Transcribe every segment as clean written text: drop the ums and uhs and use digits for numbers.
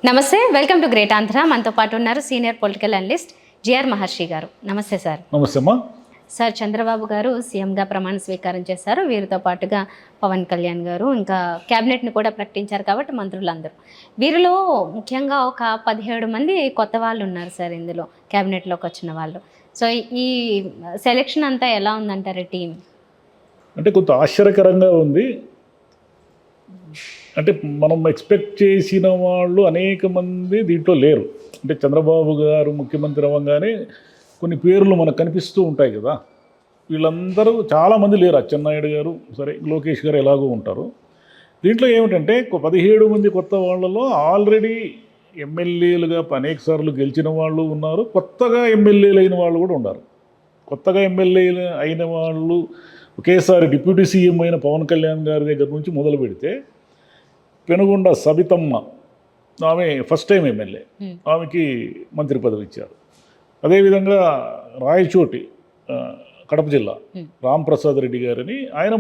నమస్తే, welcome to great Andhra. మనతో పాటు ఉన్నారు సీనియర్ పొలిటికల్ అనలిస్ట్ జిఆర్ మహర్షి గారు. నమస్తే సార్. నమస్తే అమ్మా. సార్, చంద్రబాబు గారు సీఎంగా ప్రమాణ స్వీకారం చేశారు. వీరితో పాటుగా పవన్ కళ్యాణ్ గారు ఇంకా క్యాబినెట్ని కూడా ప్రకటించారు కాబట్టి మంత్రులందరూ. వీరిలో ముఖ్యంగా ఒక 17 మంది కొత్త వాళ్ళు ఉన్నారు సార్ ఇందులో, క్యాబినెట్లోకి వచ్చిన వాళ్ళు. సో ఈ సెలెక్షన్ అంతా ఎలా ఉందంటారు టీం? అంటే కొంత ఆశ్చర్యకరంగా ఉంది. అంటే మనం ఎక్స్పెక్ట్ చేసిన వాళ్ళు అనేక మంది దీంట్లో లేరు. అంటే చంద్రబాబు గారు ముఖ్యమంత్రి అవ్వగానే కొన్ని పేర్లు మనకు కనిపిస్తూ ఉంటాయి కదా, వీళ్ళందరూ చాలామంది లేరు. అచ్చెన్నాయుడు గారు, సరే లోకేష్ గారు ఎలాగో ఉంటారు. దీంట్లో ఏమిటంటే 17 మంది కొత్త వాళ్ళలో ఆల్రెడీ ఎమ్మెల్యేలుగా అనేక సార్లు గెలిచిన వాళ్ళు ఉన్నారు, కొత్తగా ఎమ్మెల్యేలు అయిన వాళ్ళు కూడా ఉన్నారు. కొత్తగా ఎమ్మెల్యేలు అయిన వాళ్ళు ఒకేసారి డిప్యూటీ సీఎం అయిన పవన్ కళ్యాణ్ గారి దగ్గర నుంచి మొదలు పెడితే పెనుగొండ సబితమ్మ, ఆమె ఫస్ట్ టైం ఎమ్మెల్యే, ఆమెకి మంత్రి పదవి ఇచ్చారు. అదేవిధంగా రాయచోటి కడప జిల్లా రాంప్రసాద్ రెడ్డి గారని ఆయన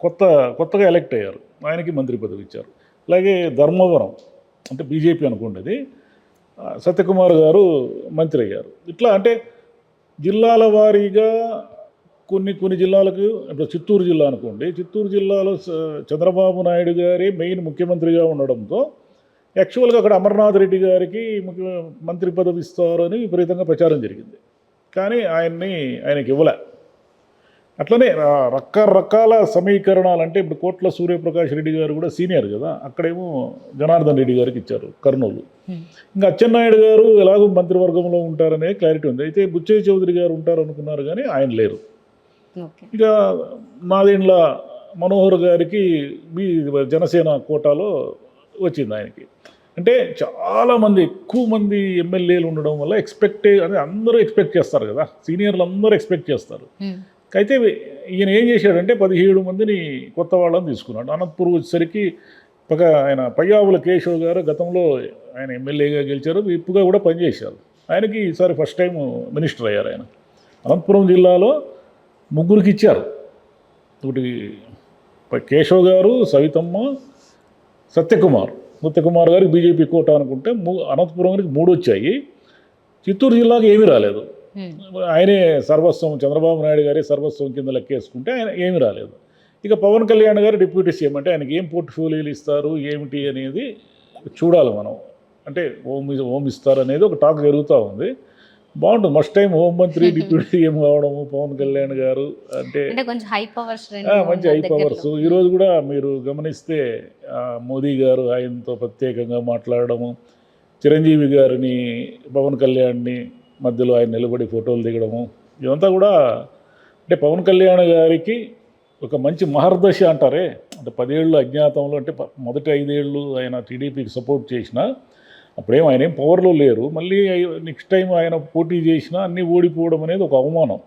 కొత్తగా ఎలక్ట్ అయ్యారు, ఆయనకి మంత్రి పదవి ఇచ్చారు. అలాగే ధర్మవరం అంటే బీజేపీ అనుకోండి, సత్యకుమార్ గారు మంత్రి అయ్యారు. ఇట్లా అంటే జిల్లాల వారీగా కొన్ని జిల్లాలకు, ఇప్పుడు చిత్తూరు జిల్లా అనుకోండి, చిత్తూరు జిల్లాలో చంద్రబాబు నాయుడు గారి మెయిన్ ముఖ్యమంత్రిగా ఉండడంతో యాక్చువల్గా అక్కడ అమర్నాథ్ రెడ్డి గారికి మంత్రి పదవి ఇస్తారని విపరీతంగా ప్రచారం జరిగింది. కానీ ఆయనకి ఇవ్వలే. అట్లనే రకరకాల సమీకరణాలు, అంటే ఇప్పుడు కోట్ల సూర్యప్రకాష్ రెడ్డి గారు కూడా సీనియర్ కదా, అక్కడేమో జనార్దన్ రెడ్డి గారికి ఇచ్చారు కర్నూలు. ఇంకా అచ్చెన్నాయుడు గారు ఎలాగో మంత్రివర్గంలో ఉంటారనే క్లారిటీ ఉంది. అయితే బుచ్చయ్య చౌదరి గారు ఉంటారు అనుకున్నారు, కానీ ఆయన లేరు. ఇక నాదేండ్ల మనోహర్ గారికి జనసేన కోటాలో వచ్చింది ఆయనకి. అంటే చాలామంది, ఎక్కువ మంది ఎమ్మెల్యేలు ఉండడం వల్ల అంటే అందరూ ఎక్స్పెక్ట్ చేస్తారు కదా, సీనియర్లు అందరూ ఎక్స్పెక్ట్ చేస్తారు. అయితే ఈయన ఏం చేశాడంటే 17 మందిని కొత్త వాళ్ళని తీసుకున్నాడు. అనంతపురం వచ్చేసరికి ఆయన పయ్యావుల కేశవ్ గారు గతంలో ఆయన ఎమ్మెల్యేగా గెలిచారు, విప్పుగా కూడా పనిచేశారు. ఆయనకి ఈసారి ఫస్ట్ టైం మినిస్టర్ అయ్యారు. ఆయన అనంతపురం జిల్లాలో 3కి ఇచ్చారు. ఒకటి కేశవ్ గారు, సవితమ్మ, సత్యకుమార్ గారికి బీజేపీ కోట అనుకుంటే అనంతపురానికి 3 వచ్చాయి. చిత్తూరు జిల్లాకి ఏమీ రాలేదు. ఆయనే సర్వస్వం, చంద్రబాబు నాయుడు గారే సర్వస్వం కింద లెక్కేసుకుంటే ఆయన ఏమీ రాలేదు. ఇక పవన్ కళ్యాణ్ గారు డిప్యూటీ సీఎం, అంటే ఆయనకి ఏం పోర్ట్ఫోలియోలు ఇస్తారు ఏమిటి అనేది చూడాలి మనం. అంటే హోమ్ ఇస్తారు అనేది ఒక టాక్ జరుగుతూ ఉంది. బాగుంటుంది. ఫస్ట్ టైం హోంమంత్రి డిప్యూటీ సీఎం కావడము పవన్ కళ్యాణ్ గారు అంటే కొంచెం హై పవర్స్, మంచి హై పవర్స్. ఈరోజు కూడా మీరు గమనిస్తే మోదీ గారు ఆయనతో ప్రత్యేకంగా మాట్లాడడము, చిరంజీవి గారిని పవన్ కళ్యాణ్ని మధ్యలో ఆయన నిలబడి ఫోటోలు దిగడము, ఇదంతా కూడా అంటే పవన్ కళ్యాణ్ గారికి ఒక మంచి మహర్దశ అంటారే. అంటే 10 ఏళ్ళు అజ్ఞాతంలో, అంటే మొదటి 5 ఏళ్ళు ఆయన టీడీపీకి సపోర్ట్ చేసిన, అప్పుడేం ఆయన ఏం పవర్లో లేరు. మళ్ళీ నెక్స్ట్ టైం ఆయన పోటీ చేసినా అన్నీ ఓడిపోవడం అనేది ఒక అవమానం.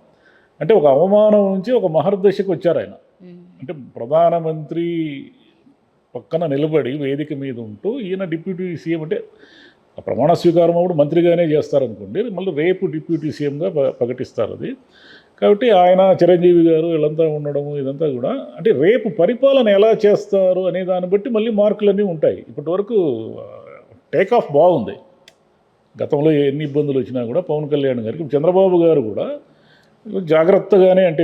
అంటే ఒక అవమానం నుంచి ఒక మహర్దశకు వచ్చారు ఆయన. అంటే ప్రధానమంత్రి పక్కన నిలబడి వేదిక మీద ఉంటూ ఈయన డిప్యూటీ సీఎం, అంటే ప్రమాణ స్వీకారం అప్పుడు మంత్రిగానే చేస్తారనుకోండి, మళ్ళీ రేపు డిప్యూటీ సీఎంగా ప్రకటిస్తారు అది. కాబట్టి ఆయన, చిరంజీవి గారు వీళ్ళంతా ఉండడము ఇదంతా కూడా అంటే రేపు పరిపాలన ఎలా చేస్తారు అనే దాన్ని బట్టి మళ్ళీ మార్కులన్నీ ఉంటాయి. ఇప్పటి వరకు టేక్ ఆఫ్ బాగుంది. గతంలో ఎన్ని ఇబ్బందులు వచ్చినా కూడా పవన్ కళ్యాణ్ గారికి, చంద్రబాబు గారు కూడా జాగ్రత్తగానే, అంటే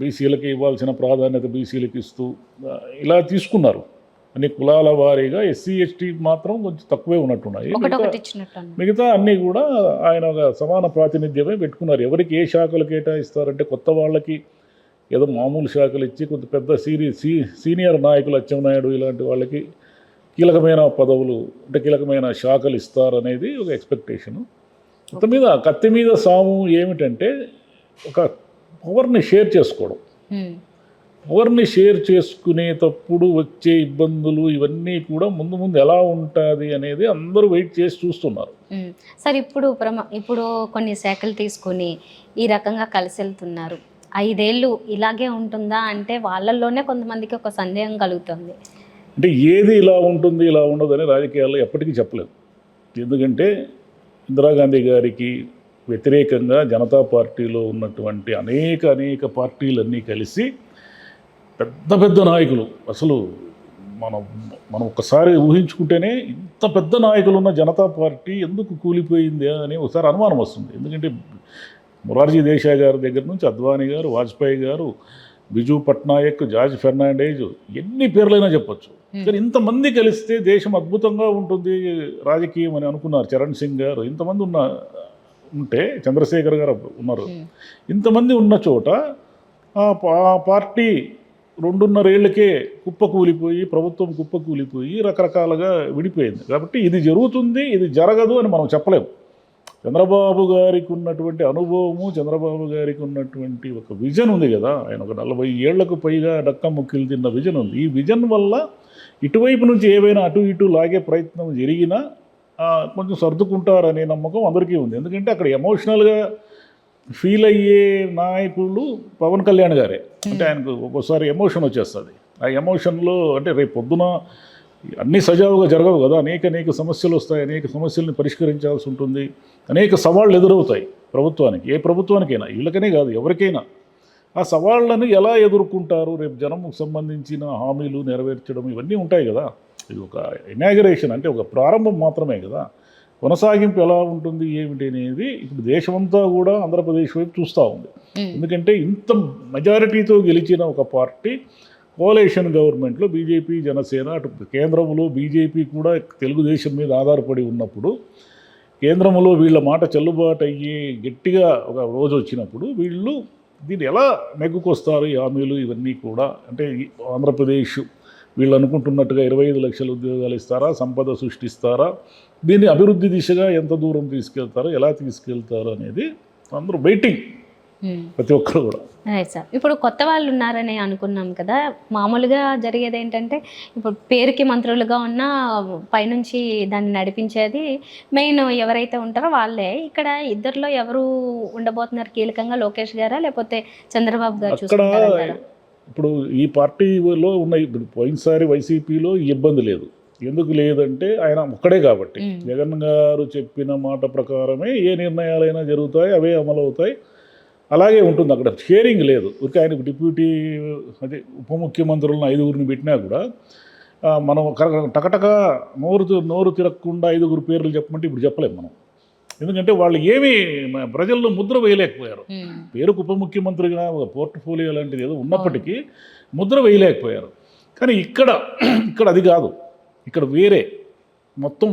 బీసీలకి ఇవ్వాల్సిన ప్రాధాన్యత బీసీలకు ఇస్తూ ఇలా తీసుకున్నారు. అన్ని కులాల వారీగా ఎస్సీ ఎస్టీ మాత్రం కొంచెం తక్కువే ఉన్నట్టున్నాయి. మిగతా అన్నీ కూడా ఆయన ఒక సమాన ప్రాతినిధ్యమే పెట్టుకున్నారు. ఎవరికి ఏ శాఖలు కేటాయిస్తారంటే కొత్త వాళ్ళకి ఏదో మామూలు శాఖలు ఇచ్చి, కొంత పెద్ద సీనియర్ నాయకులు అచ్చెన్నాయుడు ఇలాంటి వాళ్ళకి కీలకమైన పదవులు, అంటే కీలకమైన శాఖలు ఇస్తారనేది ఒక ఎక్స్పెక్టేషను. మొత్తం మీద కత్తి మీద సాము ఏమిటంటే ఒక పవర్ని షేర్ చేసుకోవడం. పవర్ని షేర్ చేసుకునేటప్పుడు వచ్చే ఇబ్బందులు ఇవన్నీ కూడా ముందు ఎలా ఉంటుంది అనేది అందరూ వెయిట్ చేసి చూస్తున్నారు. సార్, ఇప్పుడు కొన్ని శాఖలు తీసుకొని ఈ రకంగా కలిసి వెళ్తున్నారు. 5 ఏళ్ళు ఇలాగే ఉంటుందా అంటే వాళ్ళల్లోనే కొంతమందికి ఒక సందేహం కలుగుతుంది. అంటే ఏది ఇలా ఉంటుంది ఇలా ఉండదని రాజకీయాల్లో ఎప్పటికీ చెప్పలేదు. ఎందుకంటే ఇందిరాగాంధీ గారికి వ్యతిరేకంగా జనతా పార్టీలో ఉన్నటువంటి అనేక పార్టీలన్నీ కలిసి పెద్ద నాయకులు, అసలు మనం మనం ఒక్కసారి ఊహించుకుంటేనే ఇంత పెద్ద నాయకులు ఉన్న జనతా పార్టీ ఎందుకు కూలిపోయింది అని ఒకసారి అనుమానం వస్తుంది. ఎందుకంటే మొరార్జీ దేశాయ్ గారి దగ్గర నుంచి అద్వానీ గారు, వాజ్పేయి గారు, బిజు పట్నాయక్, జార్జ్ ఫెర్నాండేజ్, ఎన్ని పేర్లైనా చెప్పొచ్చు. కానీ ఇంతమంది కలిస్తే దేశం అద్భుతంగా ఉంటుంది రాజకీయం అని అనుకున్నారు. చరణ్ సింగ్ గారు, ఇంతమంది ఉంటే చంద్రశేఖర్ గారు ఉన్నారు. ఇంతమంది ఉన్న చోట ఆ పార్టీ 2.5 ఏళ్లకే కుప్పకూలిపోయి, ప్రభుత్వం కుప్పకూలిపోయి రకరకాలుగా విడిపోయింది. కాబట్టి ఇది జరుగుతుంది, ఇది జరగదు అని మనం చెప్పలేము. చంద్రబాబు గారికి ఉన్నటువంటి అనుభవము, చంద్రబాబు గారికి ఉన్నటువంటి ఒక విజన్ ఉంది కదా, ఆయన ఒక 40 ఏళ్లకు పైగా డక్క ముక్కిలు తిన్న విజన్ ఉంది. ఈ విజన్ వల్ల ఇటువైపు నుంచి ఏవైనా అటు ఇటు లాగే ప్రయత్నం జరిగినా కొంచెం సర్దుకుంటారనే నమ్మకం అందరికీ ఉంది. ఎందుకంటే అక్కడ ఎమోషనల్గా ఫీల్ అయ్యే నాయకులు పవన్ కళ్యాణ్ గారే. అంటే ఆయనకు ఒక్కోసారి ఎమోషన్ వచ్చేస్తుంది. ఆ ఎమోషన్లో అంటే రేపు పొద్దున అన్నీ సజావుగా జరగవు కదా, అనేక సమస్యలు వస్తాయి, అనేక సమస్యల్ని పరిష్కరించాల్సి ఉంటుంది, అనేక సవాళ్ళు ఎదురవుతాయి ప్రభుత్వానికి. ఏ ప్రభుత్వానికైనా, వీళ్ళకనే కాదు ఎవరికైనా. ఆ సవాళ్ళను ఎలా ఎదుర్కొంటారు, రేపు జనంకు సంబంధించిన హామీలు నెరవేర్చడం ఇవన్నీ ఉంటాయి కదా. ఇది ఒక ఇనాగరేషన్, అంటే ఒక ప్రారంభం మాత్రమే కదా. కొనసాగింపు ఎలా ఉంటుంది ఏమిటి అనేది ఇప్పుడు దేశమంతా కూడా ఆంధ్రప్రదేశ్ వైపు చూస్తూ ఉంది. ఎందుకంటే ఇంత మెజారిటీతో గెలిచిన ఒక పార్టీ కోలేషన్ గవర్నమెంట్లో బీజేపీ, జనసేన, అటు కేంద్రంలో బీజేపీ కూడా తెలుగుదేశం మీద ఆధారపడి ఉన్నప్పుడు, కేంద్రంలో వీళ్ళ మాట చెల్లుబాటు అయ్యి గట్టిగా ఒక రోజు వచ్చినప్పుడు వీళ్ళు దీన్ని ఎలా నెగ్గుకొస్తారు, ఈ హామీలు ఇవన్నీ కూడా. అంటే ఆంధ్రప్రదేశ్ వీళ్ళు అనుకుంటున్నట్టుగా 25 లక్షల ఉద్యోగాలు ఇస్తారా, సంపద సృష్టిస్తారా, దీన్ని అభివృద్ధి దిశగా ఎంత దూరం తీసుకెళ్తారో, ఎలా తీసుకెళ్తారో అనేది అందరూ వెయిటింగ్, ప్రతి ఒక్కరు కూడా. Right sir. ఇప్పుడు కొత్త వాళ్ళు ఉన్నారని అనుకున్నాం కదా, మామూలుగా జరిగేది ఏంటంటే ఇప్పుడు పేరుకి మంత్రులుగా ఉన్న పైనుంచి దాన్ని నడిపించేది మెయిన్ ఎవరైతే ఉంటారో వాళ్ళే. ఇక్కడ ఇద్దరిలో ఎవరు ఉండబోతున్నారు కీలకంగా, లోకేష్ గారా లేకపోతే చంద్రబాబు గారు చూసుకుంటారా? ఇప్పుడు ఈ పార్టీలో ఉన్న, ఇప్పుడు పోయినసారి వైసీపీలో ఇబ్బంది లేదు. ఎందుకు లేదంటే ఆయన ఒక్కడే కాబట్టి. జగన్ గారు చెప్పిన మాట ప్రకారమే ఏ నిర్ణయాలైనా జరుగుతాయి, అవే అమలు అవుతాయి, అలాగే ఉంటుంది. అక్కడ షేరింగ్ లేదు. ఊరికే ఆయనకు డిప్యూటీ అదే ఉప ముఖ్యమంత్రులను 5గురిని పెట్టినా కూడా మనం టకటక నోరు తిరగకుండా 5గురు పేర్లు చెప్పమంటే ఇప్పుడు చెప్పలేము మనం. ఎందుకంటే వాళ్ళు ఏమీ ప్రజల్లో ముద్ర వేయలేకపోయారు. పేరుకు ఉప ముఖ్యమంత్రిగా ఒక పోర్ట్ఫోలియో లాంటిది ఏదో ఉన్నప్పటికీ ముద్ర వేయలేకపోయారు. కానీ ఇక్కడ అది కాదు, ఇక్కడ వేరే మొత్తం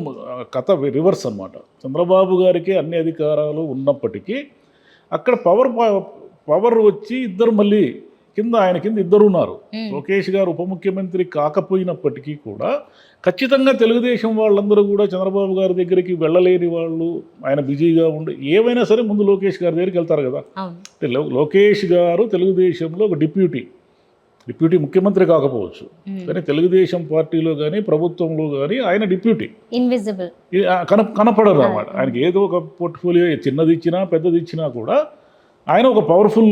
కథ రివర్స్ అన్నమాట. చంద్రబాబు గారికి అన్ని అధికారాలు ఉన్నప్పటికీ అక్కడ పవర్ వచ్చి ఇద్దరు మళ్ళీ ఆయన కింద ఇద్దరు ఉన్నారు. లోకేష్ గారు ఉప ముఖ్యమంత్రి కాకపోయినప్పటికీ కూడా ఖచ్చితంగా తెలుగుదేశం వాళ్ళందరూ కూడా చంద్రబాబు గారి దగ్గరికి వెళ్ళలేని వాళ్ళు, ఆయన బిజీగా ఉండి ఏమైనా సరే ముందు లోకేష్ గారి దగ్గరికి వెళ్తారు కదా. అంటే లోకేష్ గారు తెలుగుదేశంలో ఒక డిప్యూటీ ముఖ్యమంత్రి కాకపోవచ్చు, కానీ తెలుగుదేశం పార్టీలో కానీ ప్రభుత్వంలో కానీ ఆయన డిప్యూటీ, ఇన్విజిబుల్, కనపడరు అన్నమాట. ఆయనకి ఏదో ఒక పోర్ట్ఫోలియో చిన్నది ఇచ్చినా పెద్దది ఇచ్చినా కూడా ఆయన ఒక పవర్ఫుల్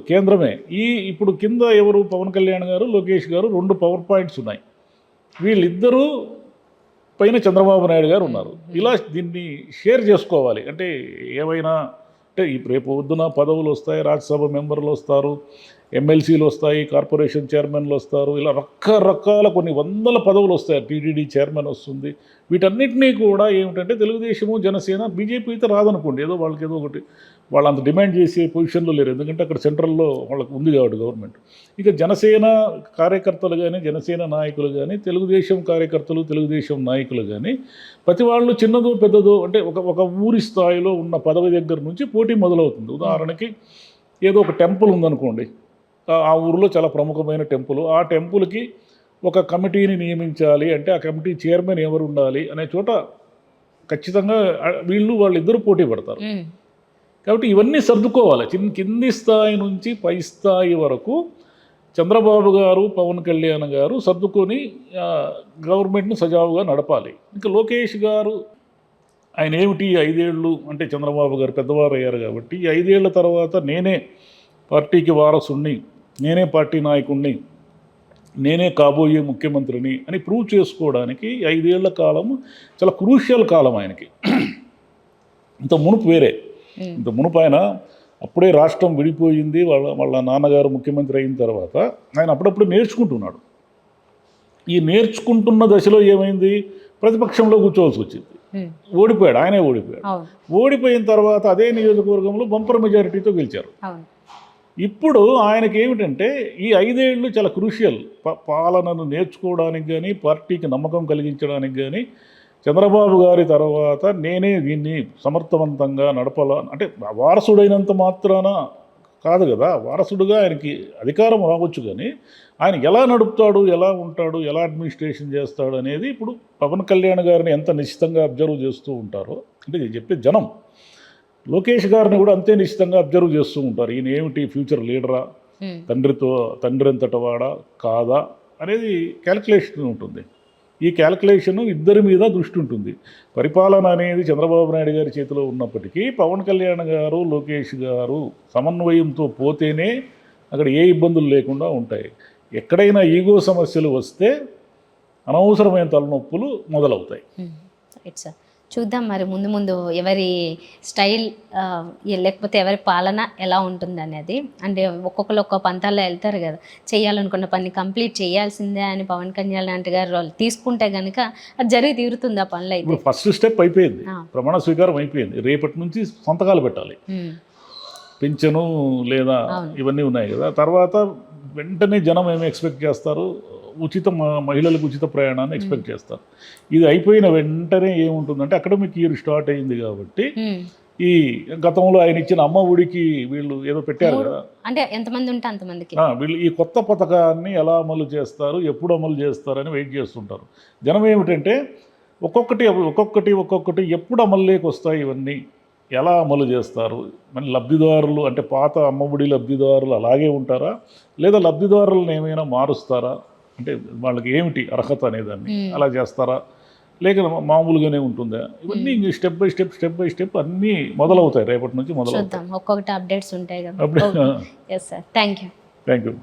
కేంద్రమే. ఇప్పుడు కింద ఎవరు, పవన్ కళ్యాణ్ గారు, లోకేష్ గారు, 2 పవర్ పాయింట్స్ ఉన్నాయి. వీళ్ళిద్దరూ పైన చంద్రబాబు నాయుడు గారు ఉన్నారు. ఇలా దీన్ని షేర్ చేసుకోవాలి. అంటే ఏమైనా అంటే రేపు పొద్దున పదవులు వస్తాయి, రాజ్యసభ మెంబర్లు వస్తారు, ఎమ్మెల్సీలు వస్తాయి, కార్పొరేషన్ చైర్మన్లు వస్తారు, ఇలా రకరకాల కొన్ని వందల పదవులు వస్తాయి, టీటీడీ చైర్మన్ వస్తుంది. వీటన్నిటినీ కూడా ఏమిటంటే తెలుగుదేశము, జనసేన, బీజేపీ అయితే రాదనుకోండి, ఏదో వాళ్ళకి ఏదో ఒకటి వాళ్ళు అంత డిమాండ్ చేసే పొజిషన్లో లేరు. ఎందుకంటే అక్కడ సెంట్రల్లో వాళ్ళకి ఉంది కాబట్టి గవర్నమెంట్. ఇక జనసేన కార్యకర్తలు కానీ, జనసేన నాయకులు కానీ, తెలుగుదేశం కార్యకర్తలు, తెలుగుదేశం నాయకులు కానీ ప్రతి వాళ్ళు చిన్నదో పెద్దదో అంటే ఒక ఊరి స్థాయిలో ఉన్న పదవి దగ్గర నుంచి పోటీ మొదలవుతుంది. ఉదాహరణకి ఏదో ఒక టెంపుల్ ఉందనుకోండి, ఆ ఊరిలో చాలా ప్రముఖమైన టెంపుల్, ఆ టెంపుల్కి ఒక కమిటీని నియమించాలి అంటే ఆ కమిటీ చైర్మన్ ఎవరు ఉండాలి అనే చోట ఖచ్చితంగా వాళ్ళిద్దరూ పోటీ పడతారు. కాబట్టి ఇవన్నీ సర్దుకోవాలి. కింది స్థాయి నుంచి పై స్థాయి వరకు చంద్రబాబు గారు, పవన్ కళ్యాణ్ గారు సర్దుకొని గవర్నమెంట్ని సజావుగా నడపాలి. ఇంకా లోకేష్ గారు ఆయన ఏమిటి 5 ఏళ్ళు అంటే చంద్రబాబు గారు పెద్దవారు అయ్యారు కాబట్టి 5 ఏళ్ల తర్వాత నేనే పార్టీకి వారసుణ్ణి, నేనే పార్టీ నాయకుడిని, నేనే కాబోయే ముఖ్యమంత్రిని అని ప్రూవ్ చేసుకోవడానికి 5 ఏళ్ల కాలం చాలా క్రూషియల్ కాలం ఆయనకి. ఇంత మునుపు వేరే, ఇంత మునుపు ఆయన అప్పుడే రాష్ట్రం విడిపోయింది, వాళ్ళ నాన్నగారు ముఖ్యమంత్రి అయిన తర్వాత ఆయన అప్పుడప్పుడు నేర్చుకుంటున్నాడు. ఈ నేర్చుకుంటున్న దశలో ఏమైంది, ప్రతిపక్షంలో కూర్చోవలసి వచ్చింది. ఓడిపోయాడు, ఆయనే ఓడిపోయాడు. అవును ఓడిపోయిన తర్వాత అదే నియోజకవర్గంలో బంపర్ మెజారిటీతో గెలిచారు. అవును ఇప్పుడు ఆయనకి ఏమిటంటే ఈ 5 ఏళ్ళు చాలా క్రూషియల్, పాలనను నేర్చుకోవడానికి కానీ పార్టీకి నమ్మకం కలిగించడానికి కానీ. చంద్రబాబు గారి తర్వాత నేనే దీన్ని సమర్థవంతంగా నడపాల అంటే వారసుడైనంత మాత్రాన కాదు కదా, వారసుడుగా ఆయనకి అధికారం రావచ్చు, కానీ ఆయన ఎలా నడుపుతాడు, ఎలా ఉంటాడు, ఎలా అడ్మినిస్ట్రేషన్ చేస్తాడు అనేది ఇప్పుడు పవన్ కళ్యాణ్ గారిని ఎంత నిశ్చితంగా అబ్జర్వ్ చేస్తూ ఉంటారో, అంటే నేను చెప్పే జనం లోకేష్ గారిని కూడా అంతే నిశ్చితంగా అబ్జర్వ్ చేస్తూ ఉంటారు. ఈయన ఏమిటి ఫ్యూచర్ లీడరా, తండ్రి అంతట వాడా కాదా అనేది క్యాలిక్యులేషన్ ఉంటుంది. ఈ క్యాలిక్యులేషన్ ఇద్దరి మీద దృష్టి ఉంటుంది. పరిపాలన అనేది చంద్రబాబు నాయుడు గారి చేతిలో ఉన్నప్పటికీ పవన్ కళ్యాణ్ గారు, లోకేష్ గారు సమన్వయంతో పోతేనే అక్కడ ఏ ఇబ్బందులు లేకుండా ఉంటాయి. ఎక్కడైనా ఈగో సమస్యలు వస్తే అనవసరమైన తలనొప్పులు మొదలవుతాయి. రైట్ సార్, చూద్దాం మరి ముందు ముందు ఎవరి స్టైల్ లేకపోతే ఎవరి పాలన ఎలా ఉంటుంది అనేది. అంటే ఒక్కొక్కరు ఒక్కో పంతాల్లో వెళ్తారు కదా, చేయాలనుకున్న పని కంప్లీట్ చేయాల్సిందే అని పవన్ కళ్యాణ్ గారు వాళ్ళు తీసుకుంటే కనుక అది జరిగి తీరుతుంది ఆ పనులు అయితే. ఇప్పుడు ఫస్ట్ స్టెప్ అయిపోయింది, ప్రమాణ స్వీకారం అయిపోయింది. రేపటి నుంచి సంతకాలు పెట్టాలి, పింఛను లేదా ఇవన్నీ ఉన్నాయి కదా. తర్వాత వెంటనే జనం ఏమి ఎక్స్పెక్ట్ చేస్తారు, మహిళలకు ఉచిత ప్రయాణాన్ని ఎక్స్పెక్ట్ చేస్తారు. ఇది అయిపోయిన వెంటనే ఏముంటుందంటే అకాడమిక్ ఇయర్ స్టార్ట్ అయింది కాబట్టి ఈ గతంలో ఆయన ఇచ్చిన అమ్మ ఒడికి వీళ్ళు ఏదో పెట్టారు కదా, అంటే ఎంతమంది ఉంటే అంతమందికి వీళ్ళు ఈ కొత్త పథకాన్ని ఎలా అమలు చేస్తారు, ఎప్పుడు అమలు చేస్తారని వెయిట్ చేస్తుంటారు. జనం ఏమిటంటే ఒక్కొక్కటి ఎప్పుడు అమలులోకి వస్తాయి, ఇవన్నీ ఎలా అమలు చేస్తారు, మన లబ్ధిదారులు అంటే పాత అమ్మఒడి లబ్ధిదారులు అలాగే ఉంటారా, లేదా లబ్ధిదారులను ఏమైనా మారుస్తారా, అంటే వాళ్ళకి ఏమిటి అర్హత అనేదాన్ని అలా చేస్తారా, లేక మామూలుగానే ఉంటుందా, ఇవన్నీ స్టెప్ బై స్టెప్ అన్నీ మొదలవుతాయి. రేపటి నుంచి మొదలవుతాయి. ఒక్కొక్కటి అప్డేట్స్ ఉంటాయి కదా. Yes sir, thank you.